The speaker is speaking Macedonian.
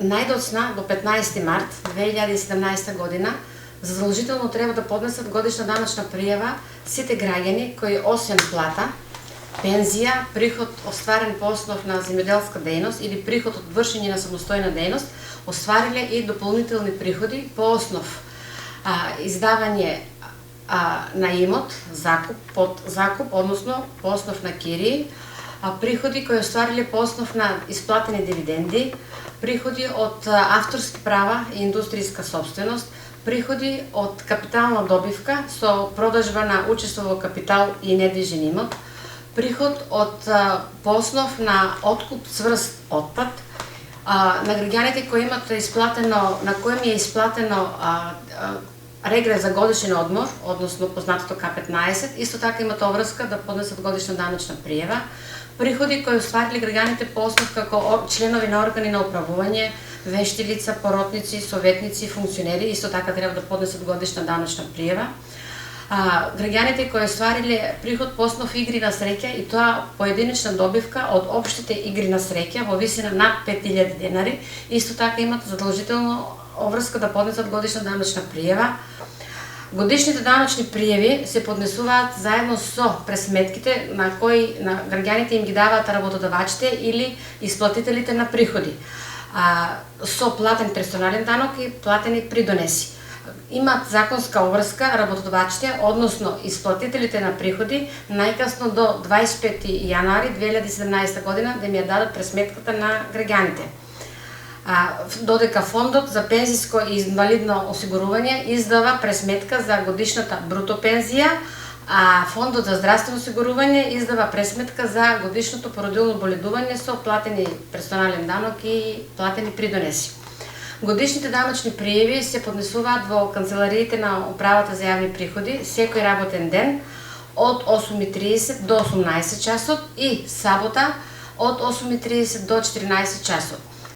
најдоцна до 15 март 2017 година задолжително треба да поднесат годишна даночна пријава сите граѓани кои освен плата, пензија, приход остварен по основ на земјоделска дејност или приход од вршење на самостојна дејност, оствариле и дополнителни приходи по основ издавање на имот, закуп, под закуп, односно по основ на кирии, приходи кои оствариле по основ на исплатени дивиденди, приходи од авторски права и индустријска собственост, приходи од капитална добивка со продажба на учество во капитал и недвижен имот, приход од по основ на откуп цврст отпад, на граѓаните кои имат исплатено, на кои им е исплатено регрес за годишен одмор, односно познатото К15, исто така имат обврска да поднесат годишна даночна пријава, приходи кои оствариле граѓаните по основ како членови на органи на управување, вешти лица, поротници, советници, функционери, исто така треба да поднесат годишна даночна пријава. Граѓаните кои оствариле приход по основ игри на среќа и тоа поединечна добивка од општите игри на среќа во висина над 5000 денари, исто така имат задолжително обврска да поднесат годишна даночна пријава. Годишните даночни пријави се поднесуваат заедно со пресметките на кои на граѓаните им ги даваат работодавачите или исплатителите на приходи, со платен персонален данок и платени придонеси. Имат законска обврска работодавачите, односно исплатителите на приходи, најкасно до 25 јануари 2017 година да им ја дадат пресметката на граѓаните. Додека фондот за пензиско и инвалидно осигурување издава пресметка за годишната бруто пензија, а фондот за здравствено осигурување издава пресметка за годишното породилно боледување со платени персонален данок и платени придонеси. Годишните даночни пријави се поднесуваат во канцелариите на Управата за јавни приходи секој работен ден од 8:30 до 18 часот и сабота од 8:30 до 14 часот.